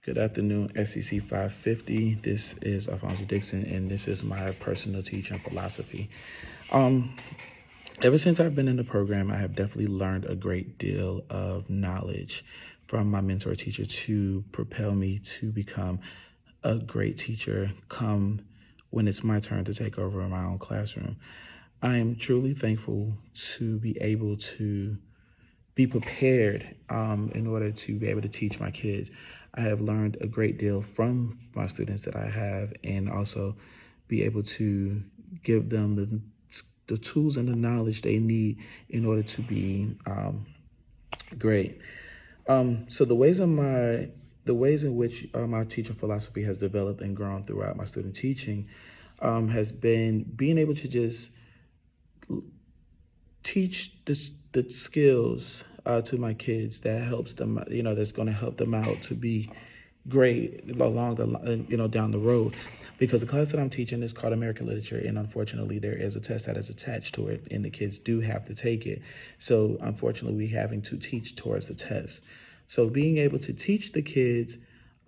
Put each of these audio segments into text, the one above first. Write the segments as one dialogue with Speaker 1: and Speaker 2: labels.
Speaker 1: Good afternoon, SEC 550. This is Alfonso Dixon, and this is my personal teaching philosophy. Ever since I've been in the program, I have definitely learned a great deal of knowledge from my mentor teacher to propel me to become a great teacher come when it's my turn to take over in my own classroom. I am truly thankful to be able to be prepared in order to be able to teach my kids. I have learned a great deal from my students that I have, and also be able to give them the tools and the knowledge they need in order to be great. So the ways in which my teaching philosophy has developed and grown throughout my student teaching has been being able to just teach the skills to my kids that helps them, that's going to help them out to be great along the down the road. Because the class that I'm teaching is called American Literature, and unfortunately there is a test that is attached to it, and the kids do have to take it. So unfortunately we're having to teach towards the test. So being able to teach the kids,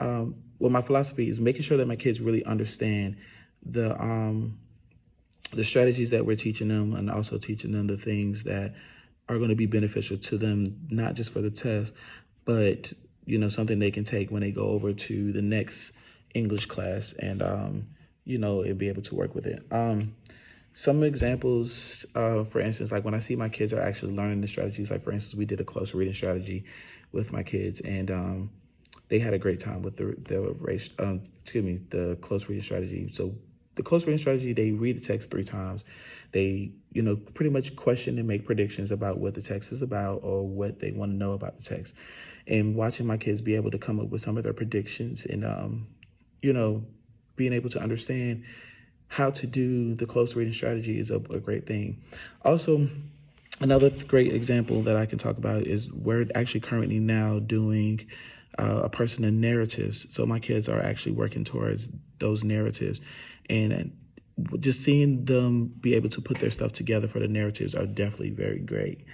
Speaker 1: my philosophy is making sure that my kids really understand the strategies that we're teaching them, and also teaching them the things that are going to be beneficial to them, not just for the test, but something they can take when they go over to the next English class, and and be able to work with it. Some examples, for instance, like when I see my kids are actually learning the strategies, like for instance, we did a close reading strategy with my kids, and they had a great time with the close reading strategy. So the close reading strategy, they read the text 3 times. They, pretty much question and make predictions about what the text is about or what they want to know about the text. And watching my kids be able to come up with some of their predictions and, being able to understand how to do the close reading strategy is a great thing. Also, another great example that I can talk about is we're actually currently now doing a person in narratives. So my kids are actually working towards those narratives, and just seeing them be able to put their stuff together for the narratives are definitely very great.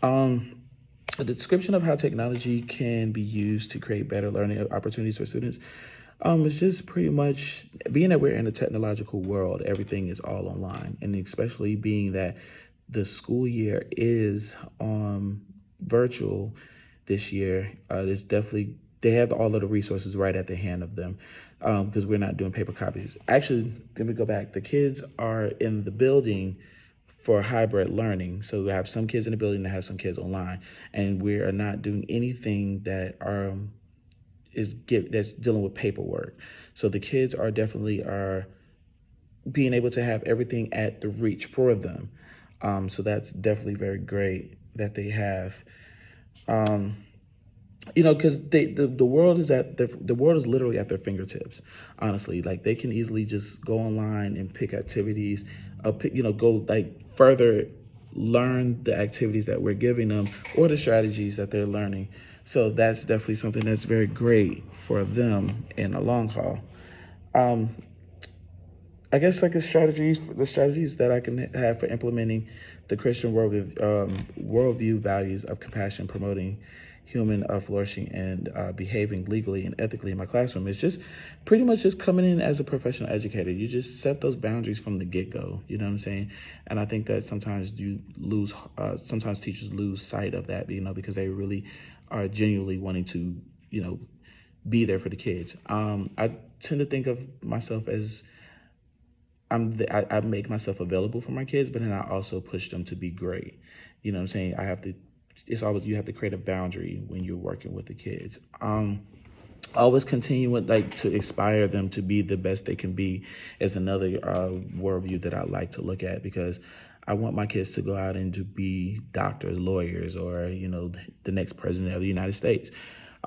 Speaker 1: A description of how technology can be used to create better learning opportunities for students is just pretty much being that we're in a technological world, everything is all online, and especially being that the school year is virtual this year. It's definitely, they have all of the resources right at the hand of them, because we're not doing paper copies. Actually, let me go back. The kids are in the building for hybrid learning. So we have some kids in the building that have some kids online, and we are not doing anything that that's dealing with paperwork. So the kids are definitely being able to have everything at the reach for them. So that's definitely very great that they have. Because the world is the world is literally at their fingertips. Honestly, like they can easily just go online and pick activities, go like further learn the activities that we're giving them or the strategies that they're learning. So that's definitely something that's very great for them in a long haul. I guess like the strategies that I can have for implementing the Christian worldview values of compassion, promoting human flourishing, and behaving legally and ethically in my classroom is just pretty much just coming in as a professional educator. You just set those boundaries from the get-go, you know what I'm saying? And I think that sometimes sometimes teachers lose sight of that, because they really are genuinely wanting to, be there for the kids. I tend to think of myself as I make myself available for my kids, but then I also push them to be great. You know what I'm saying? You have to create a boundary when you're working with the kids. Always continue to inspire them to be the best they can be is another worldview that I like to look at, because I want my kids to go out and to be doctors, lawyers, or, the next president of the United States.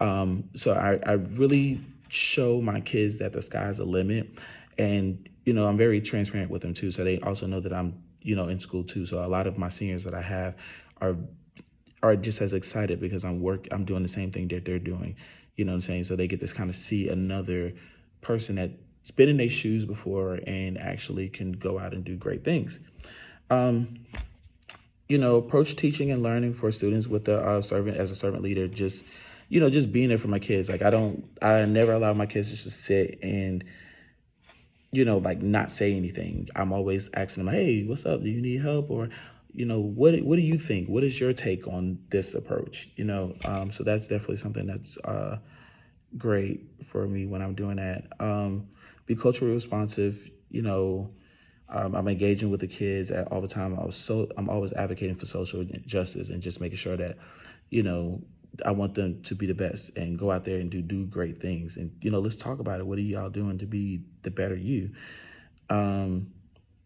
Speaker 1: So I really show my kids that the sky's the limit. And, I'm very transparent with them too. So they also know that I'm, in school too. So a lot of my seniors that I have are just as excited because I'm doing the same thing that they're doing. You know what I'm saying? So they get to kind of see another person that's been in their shoes before and actually can go out and do great things. Approach teaching and learning for students with the servant leader. Just just being there for my kids. Like I never allow my kids to just sit and, like not say anything. I'm always asking them, hey, what's up? Do you need help? Or, what do you think? What is your take on this approach? So that's definitely something that's great for me when I'm doing that. Be culturally responsive, I'm engaging with the kids all the time. I'm always advocating for social justice and just making sure that, you know, I want them to be the best and go out there and do great things. And, let's talk about it. What are y'all doing to be the better you? Um,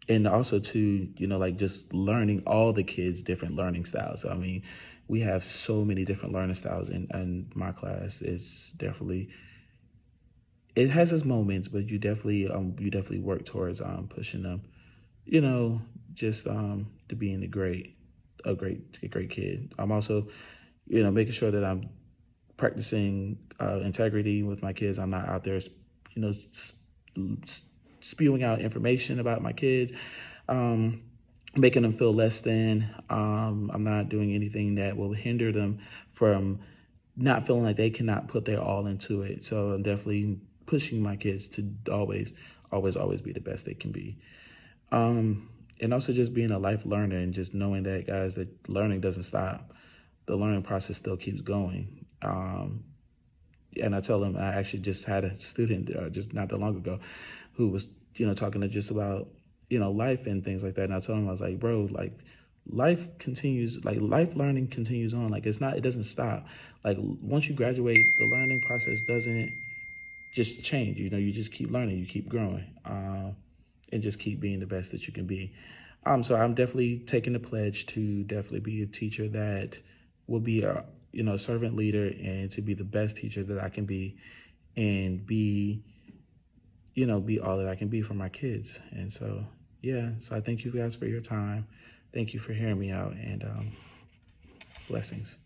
Speaker 1: and also to, like just learning all the kids' different learning styles. I mean, we have so many different learning styles in my class. It has its moments, but you definitely work towards pushing them, you know, just to being a great kid. I'm also, making sure that I'm practicing integrity with my kids. I'm not out there, spewing out information about my kids, um, making them feel less than. I'm not doing anything that will hinder them from not feeling like they cannot put their all into it. So I'm definitely pushing my kids to always, always, always be the best they can be. Um, and also just being a life learner and just knowing that, guys, that learning doesn't stop. The learning process still keeps going. And I tell them, I actually just had a student just not that long ago who was, talking to just about, life and things like that. And I told him, I was like, bro, like life continues, like life learning continues on. Like it doesn't stop. Like once you graduate, the learning process doesn't just change. You just keep learning, you keep growing, and just keep being the best that you can be. So I'm definitely taking the pledge to definitely be a teacher that will be a servant leader and to be the best teacher that I can be, and be all that I can be for my kids. And so yeah, so I thank you guys for your time. Thank you for hearing me out, and blessings.